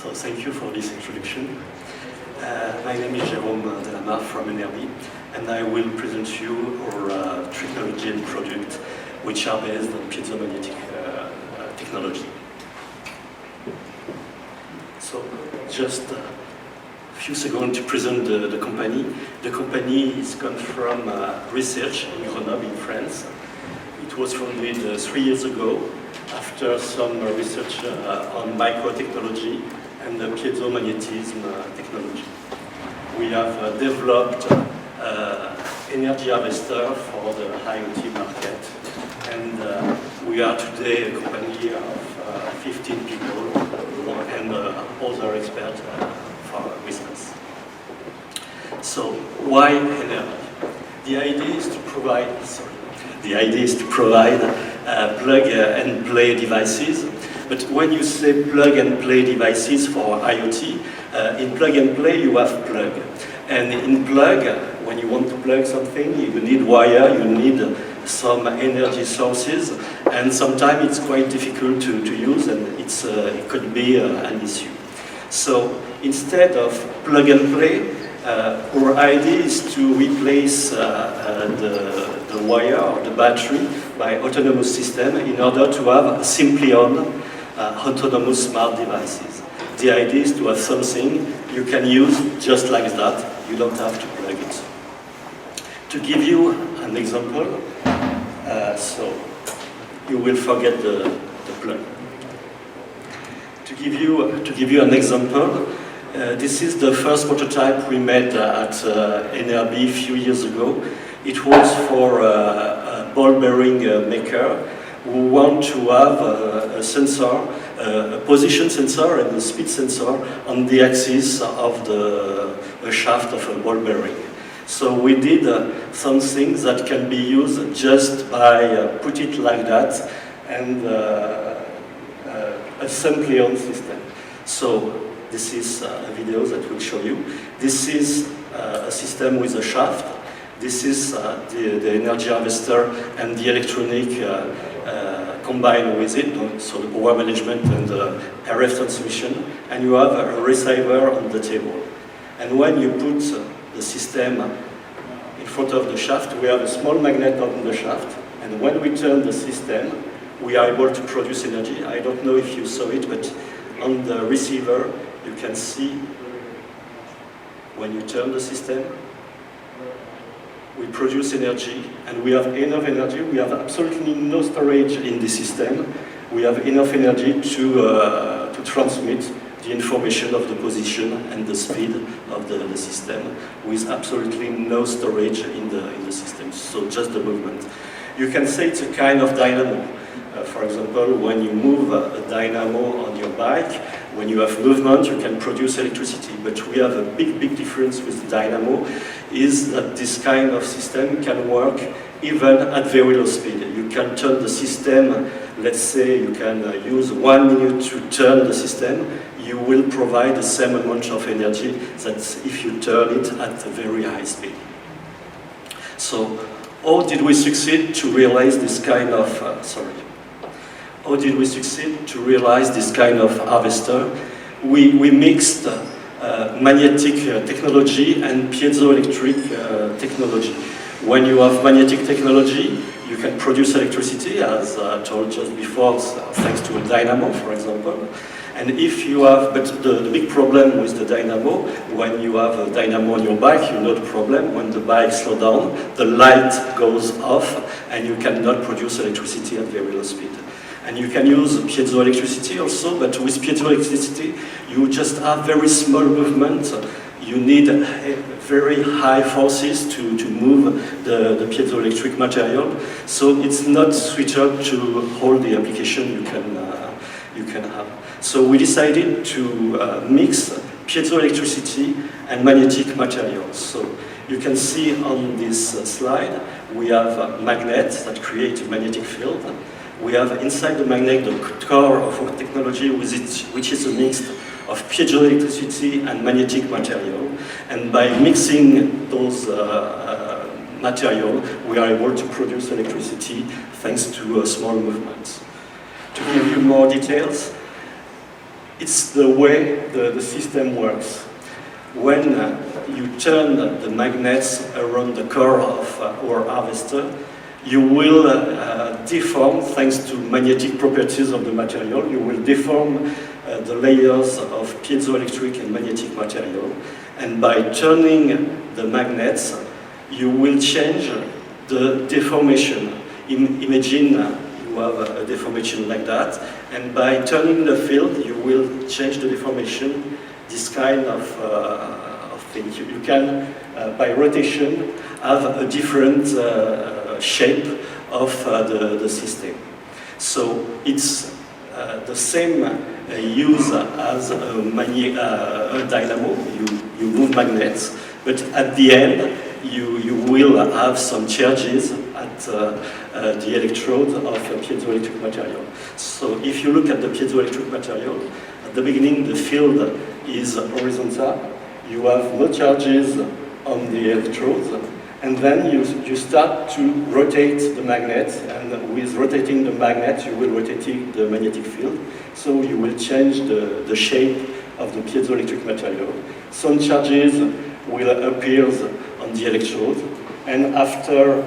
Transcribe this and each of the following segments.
So thank you for this introduction. My name is Jérôme Delamare from EnerBee, and I will present you our technology and product which are based on piezomagnetic technology. So just a few seconds to present the company. The company is come from research in Grenoble in France. It was founded 3 years ago after some research on microtechnology and the piezomagnetism technology. We have developed energy harvester for the IoT market, and we are today a company of 15 people and other experts with us. So why EnerBee? The idea is to provide plug and play devices. But when you say plug and play devices for IoT, in plug and play you have plug. And in plug, when you want to plug something, you need wire, you need some energy sources, and sometimes it's quite difficult to use, and it could be an issue. So instead of plug and play, our idea is to replace the wire or the battery by autonomous system in order to have simply on autonomous smart devices. The idea is to have something you can use just like that. You don't have to plug it. To give you an example, so you will forget the plug. To give you an example, this is the first prototype we made at EnerBee a few years ago. It was for a ball bearing maker who want to have a sensor, a position sensor and a speed sensor on the axis of the shaft of a ball bearing. So we did something that can be used just by put it like that and assembly on system. So this is a video that will show you. This is a system with a shaft. This is the energy harvester and the electronic combined with it, so the power management and the RF transmission, and you have a receiver on the table. And when you put the system in front of the shaft, we have a small magnet on the shaft, and when we turn the system, we are able to produce energy. I don't know if you saw it, but on the receiver, you can see when you turn the system, we produce energy, and we have enough energy. We have absolutely no storage in the system. We have enough energy to transmit the information of the position and the speed of the system with absolutely no storage in the system, so just the movement. You can say it's a kind of dynamo. For example, when you move a dynamo on your bike, when you have movement, you can produce electricity. But we have a big difference with the dynamo, is that this kind of system can work even at very low speed. You can turn the system, let's say you can use 1 minute to turn the system, you will provide the same amount of energy that if you turn it at a very high speed. So, how did we succeed to realize this kind of, How did we succeed to realize this kind of harvester? We mixed magnetic technology and piezoelectric technology. When you have magnetic technology, you can produce electricity, as I told just before, thanks to a dynamo, for example. And if you have, but the big problem with the dynamo, when you have a dynamo on your bike, you know the problem. When the bike slows down, the light goes off, and you cannot produce electricity at very low speed. And you can use piezoelectricity also, but with piezoelectricity, you just have very small movement. You need very high forces to move the piezoelectric material. So it's not suited to all the application you can have. So we decided to mix piezoelectricity and magnetic materials. So you can see on this slide, we have magnets that create a magnetic field. We have inside the magnet the core of our technology, which is a mix of piezoelectricity and magnetic material. And by mixing those material, we are able to produce electricity thanks to small movements. To give you more details, It's the way the system works. When you turn the magnets around the core of our harvester, you will deform, thanks to magnetic properties of the material, you will deform the layers of piezoelectric and magnetic material. And by turning the magnets, you will change the deformation. Imagine you have a deformation like that, and by turning the field, you will change the deformation, this kind of thing. You can, by rotation, have a different shape of the system. So it's the same use as a dynamo. You move magnets, but at the end you will have some charges at the electrode of a piezoelectric material. So if you look at the piezoelectric material, at the beginning the field is horizontal. You have no charges on the electrodes, and then you start to rotate the magnet, and with rotating the magnet you will rotate the magnetic field, so you will change the shape of the piezoelectric material. Some charges will appear on the electrode, and after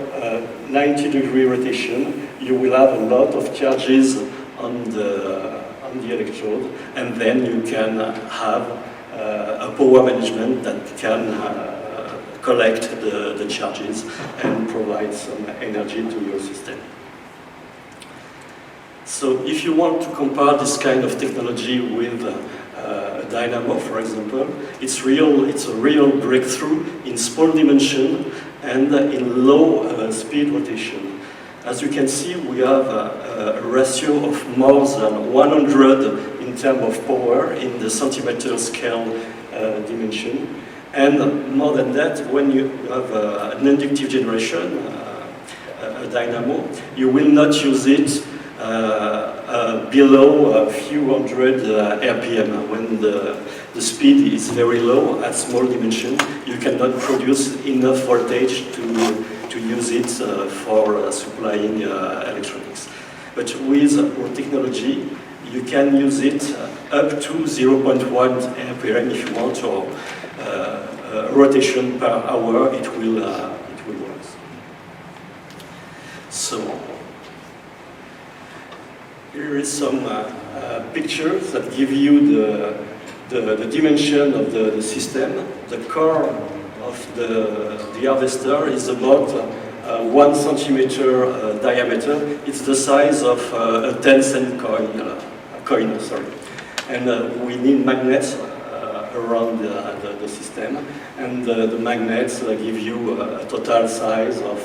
90-degree rotation you will have a lot of charges on the electrode, and then you can have a power management that can collect the charges and provide some energy to your system. So if you want to compare this kind of technology with a dynamo, for example, it's a real breakthrough in small dimension and in low speed rotation. As you can see, we have a ratio of more than 100 in terms of power in the centimeter scale dimension. And more than that, when you have an inductive generation, a dynamo, you will not use it below a few hundred RPM. When the speed is very low at small dimension, you cannot produce enough voltage to use it for supplying electronics. But with our technology, you can use it up to 0.1 RPM if you want, or rotation per hour, it will work. So here is some pictures that give you the dimension of the system. The core of the harvester is about 1 centimeter diameter. It's the size of a 10-cent coin, sorry. And we need magnets around the system, and the magnets give you a total size of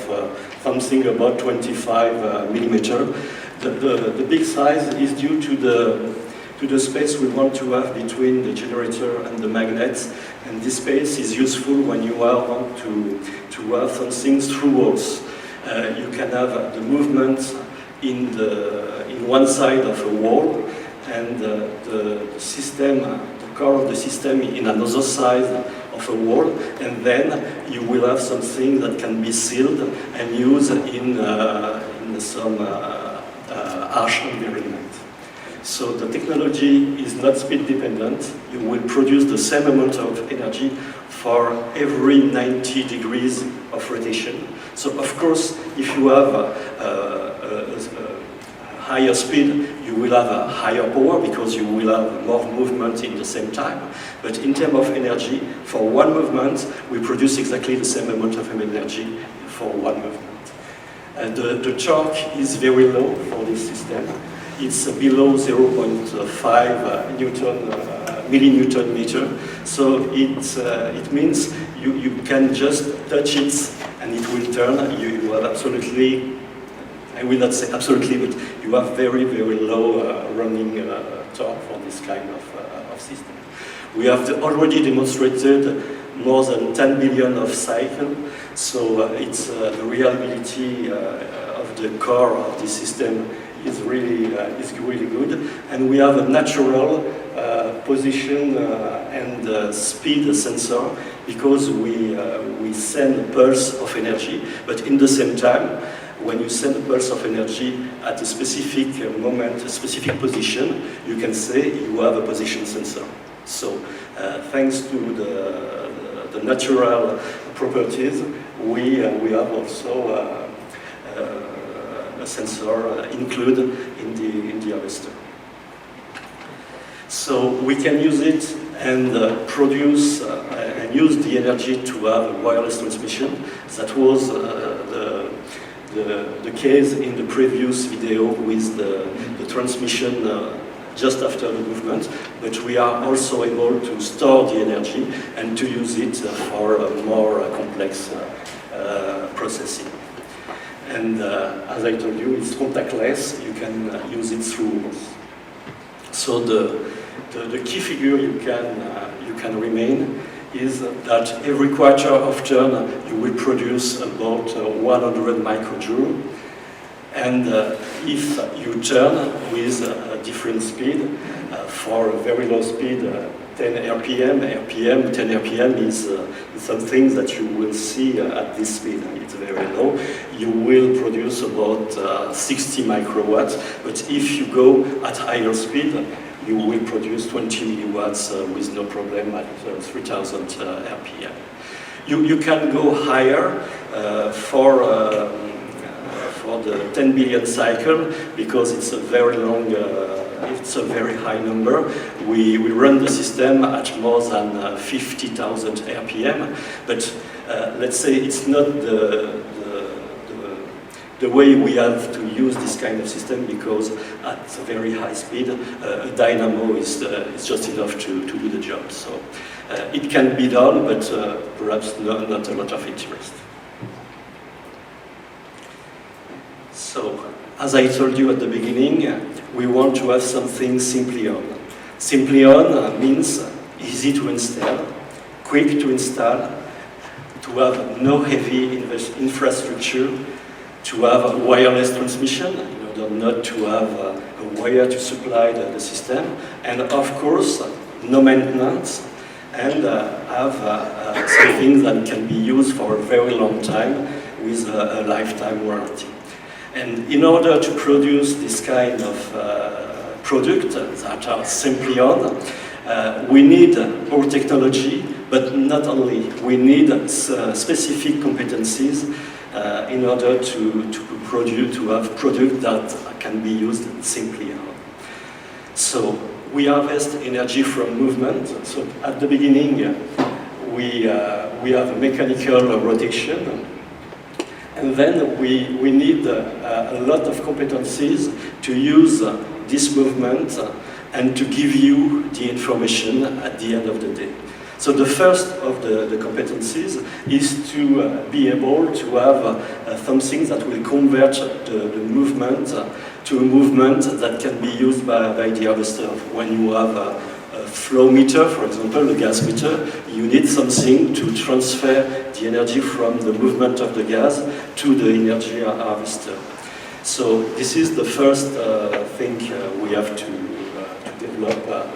something about 25 millimeter. The big size is due to the space we want to have between the generator and the magnets, and this space is useful when you want to have something through walls. You can have the movement in one side of a wall, and the system, the core of the system in another side of a wall, and then you will have something that can be sealed and used in some harsh environment. So the technology is not speed dependent. You will produce the same amount of energy for every 90 degrees of rotation. So of course, if you have a higher speed, you will have a higher power because you will have more movement in the same time. But in terms of energy, for one movement, we produce exactly the same amount of energy for one movement. And the torque is very low for this system. It's below 0.5 millinewton meter. So it means you can just touch it and it will turn. You have absolutely, I will not say absolutely, but you have very, very low running torque for this kind of system. We have already demonstrated more than 10 billion of cycles, so it's the reliability of the core of this system is really good, and we have a natural position and speed sensor because we send a pulse of energy, but in the same time when you send a pulse of energy at a specific moment, a specific position, you can say you have a position sensor. So thanks to the natural properties, we have also a sensor included in the harvester. So we can use it and produce and use the energy to have a wireless transmission. That was the case in the previous video with the transmission just after the movement, but we are also able to store the energy and to use it for more complex processing. And as I told you, it's contactless. You can use it through walls. So the key figure you can remain is that every quarter of turn you will produce about 100 microjoule. And if you turn with a different speed, for a very low speed, 10 RPM, 10 RPM is something that you will see at this speed. It's very low. You will produce about 60 microwatts, but if you go at higher speed, you will produce 20 milliwatts with no problem at 3000 RPM. You can go higher for the 10 billion cycle because it's a very long, it's a very high number. We run the system at more than 50,000 RPM, but let's say it's not the way we have to use this kind of system because at a very high speed, a dynamo is just enough to do the job. So it can be done, but perhaps not a lot of interest. So, as I told you at the beginning, we want to have something simply on. Simply on means easy to install, quick to install, to have no heavy infrastructure, to have a wireless transmission in order not to have a wire to supply the system, and of course, no maintenance, and have something that can be used for a very long time with a lifetime warranty. And in order to produce this kind of product that are simply on, we need our technology, but not only. We need specific competencies in order to have product that can be used simply on. So we harvest energy from movement. So at the beginning, we have a mechanical rotation. And then we need a lot of competencies to use this movement and to give you the information at the end of the day. So the first of the competencies is to be able to have something that will convert the movement to a movement that can be used by the harvester. When you have a flow meter, for example, a gas meter, you need something to transfer the energy from the movement of the gas to the energy harvester. So this is the first thing we have to develop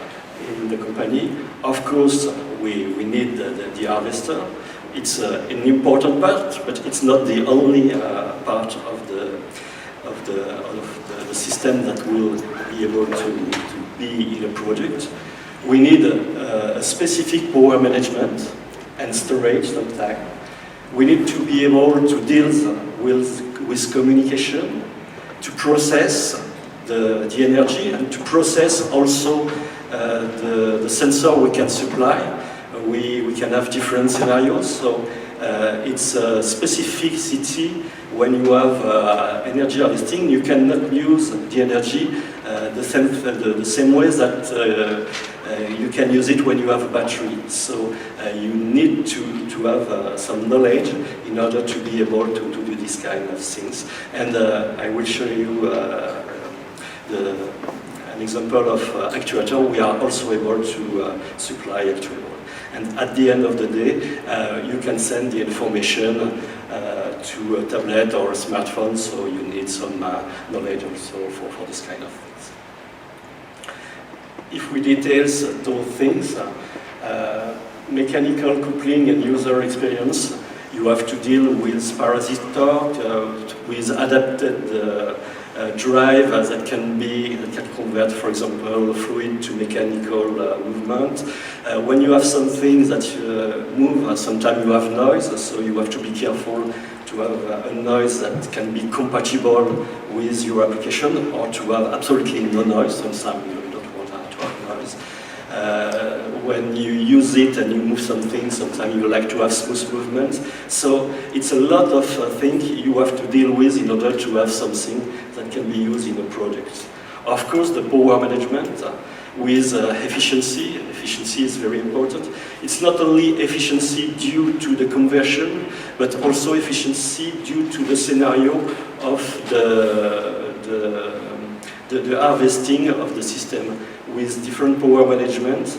in the company. Of course, we need the harvester. It's an important part, but it's not the only part of the system that will be able to be in a product. We need a specific power management and storage sometimes. We need to be able to deal with communication, to process the energy, and to process also the sensor we can supply. We can have different scenarios, so it's a specificity when you have energy harvesting. You cannot use the energy the same way that you can use it when you have a battery. So you need to have some knowledge in order to be able to do this kind of things. And I will show you an example of actuator. We are also able to supply actuator. And at the end of the day, you can send the information to a tablet or a smartphone, so you need some knowledge also for this kind of things. If we detail those things, mechanical coupling and user experience, You have to deal with parasitic torque, with adapted drive that can convert, for example, fluid to mechanical movement. When you have something that move, sometimes you have noise, so you have to be careful to have a noise that can be compatible with your application, or to have absolutely no noise. Sometimes you don't want to have noise. When you use it and you move something, sometimes you like to have smooth movements. So it's a lot of things you have to deal with in order to have something that can be used in a project. Of course, the power management with efficiency. Efficiency is very important. It's not only efficiency due to the conversion, but also efficiency due to the scenario of the harvesting of the system. With different power management,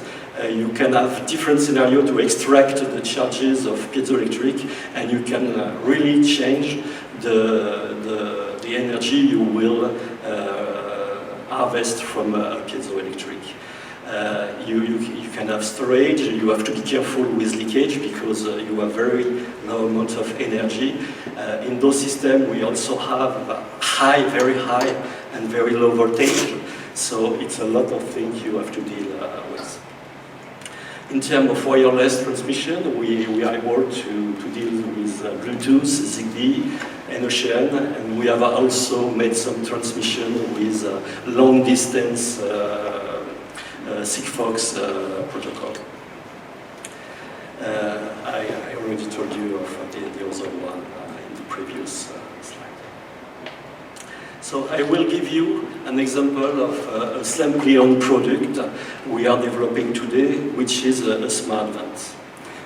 you can have different scenarios to extract the charges of piezoelectric, and you can really change the energy you will harvest from a piezoelectric. You can have storage. You have to be careful with leakage because you have very low amounts of energy. In those systems, we also have very high and very low voltage. So it's a lot of things you have to deal with. In terms of wireless transmission, we are able to deal with Bluetooth, Zigbee, and Ocean, and we have also made some transmission with long distance Sigfox protocol. I already told you of the other one in the previous slide. So I will give you an example of a assembly-on product we are developing today, which is a smart vent.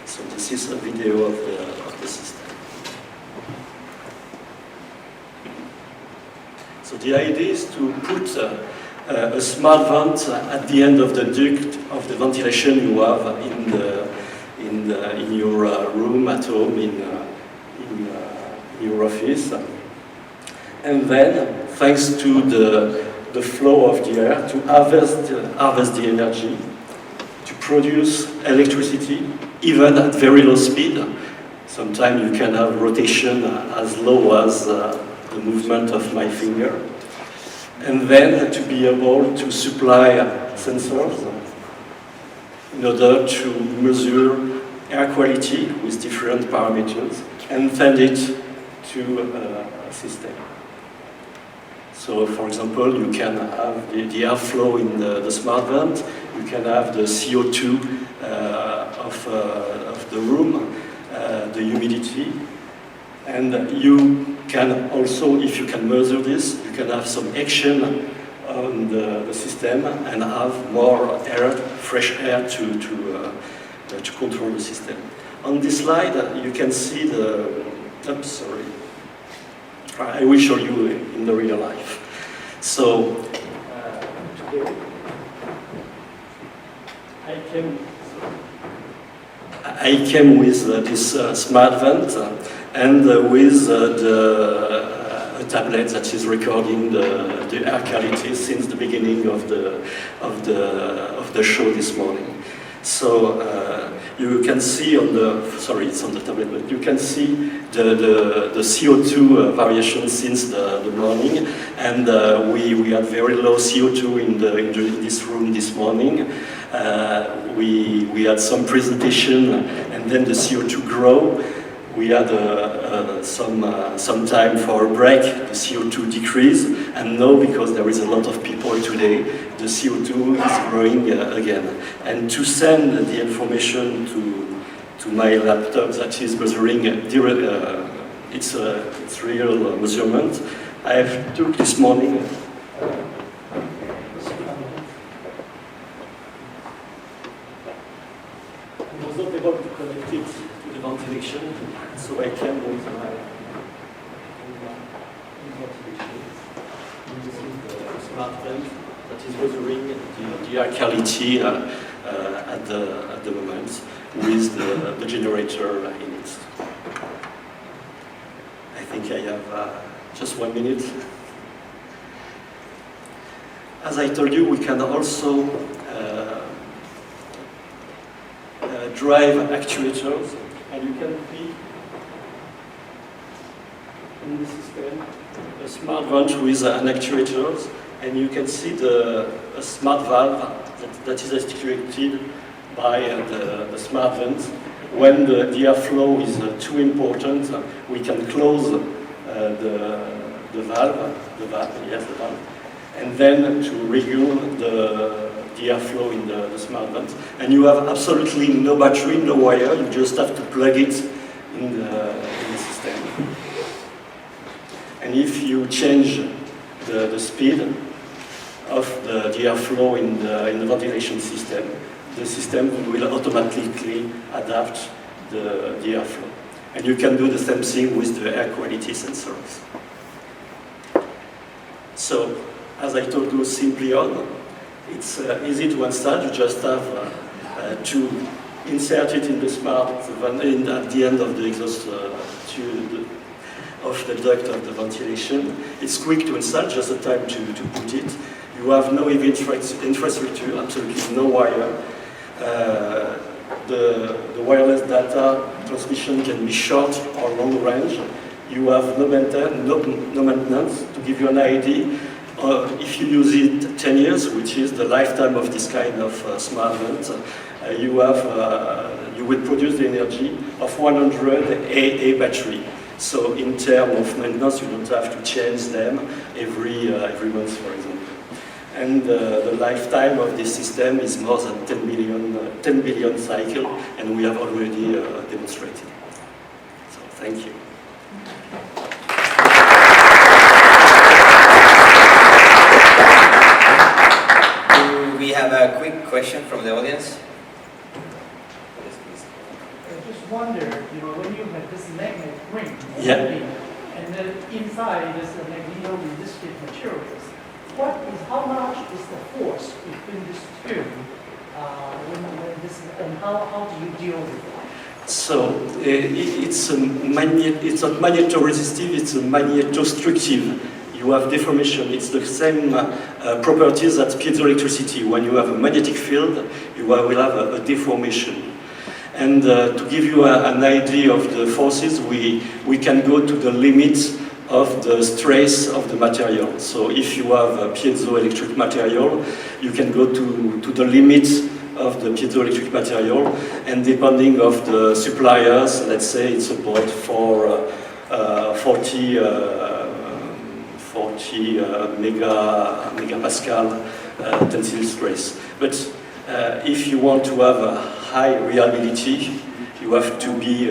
So this is a video of the system. So the idea is to put a smart vent at the end of the duct of the ventilation you have in your room at home, in your office. And then, thanks to the flow of the air, to harvest the energy, to produce electricity, even at very low speed. Sometimes you can have rotation as low as the movement of my finger. And then to be able to supply sensors in order to measure air quality with different parameters and send it to a system. So, for example, you can have the airflow in the smart vent, you can have the CO2 of the room, the humidity, and you can also, if you can measure this, you can have some action on the system and have more air, fresh air to control the system. On this slide, you can see oops, sorry. I will show you in the real life. So, today, I came with this smart vent and with a tablet that is recording the air quality since the beginning of the show this morning. So you can see on sorry, it's on the tablet, but you can see the CO2 variation since the morning, and we had very low CO2 in this room this morning. We had some presentation, and then the CO2 grow. We had some time for a break, the CO2 decrease, and now because there is a lot of people today, the CO2 is growing again. And to send the information to my laptop that is measuring, it's real measurement, I took this morning. I was not able to connect it to the ventilation, so I came with my ventilation. This is the smart vent that is measuring the air quality at the moment with the generator in it. I think I have just 1 minute. As I told you, we can also drive actuators, and you can see in the system, a smart vent with an actuators, and you can see a smart valve that is actuated by the smart vent. When the airflow is too important, we can close the valve, and then to regulate the airflow in the smart vent. And you have absolutely no battery, no wire, you just have to plug it in the system. And if you change the speed of the airflow in the ventilation system, the system will automatically adapt the airflow. And you can do the same thing with the air quality sensors. So, as I told you simply on, it's easy to install. You just have to insert it in the smart vent at the end of the exhaust tube of the duct of the ventilation. It's quick to install, just the time to put it. You have no heavy infrastructure, absolutely no wire. The wireless data transmission can be short or long range. You have no maintenance. To give you an idea, if you use it 10 years, which is the lifetime of this kind of smart vent, you will produce the energy of 100 AA battery. So in terms of maintenance, you don't have to change them every month, for example. And the lifetime of this system is more than 10 billion cycles, and we have already demonstrated. So thank you. Do we have a quick question from the audience? Yes, please. I just wonder, when you have this magnet ring, and then inside is the magneto-resistive materials, how much is the force between these two? And how do you deal with it? So it's not magneto-resistive, it's a magnetostructive. You have deformation. It's the same properties as piezoelectricity. When you have a magnetic field, you will have a deformation. And to give you an idea of the forces, we can go to the limits of the stress of the material. So if you have a piezoelectric material, you can go to the limits of the piezoelectric material, and depending of the suppliers, let's say it's about 40 megapascal tensile stress. But if you want to have a high reliability, you have to be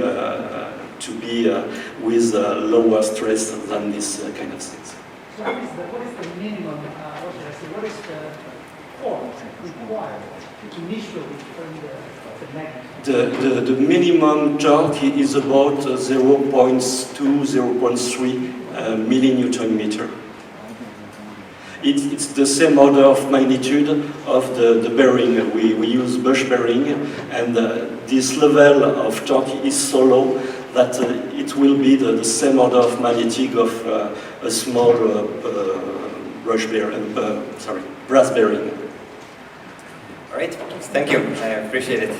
with lower stress than this kind of things. So what is the minimum, what is the torque required initially from the magnet? The minimum torque is about 0.2, 0.3 millinewton meter. It's the same order of magnitude of the bearing. We use bush bearing, and this level of torque is so low that it will be the same order of magnitude of a small brass bearing. All right, thank you. I appreciate it.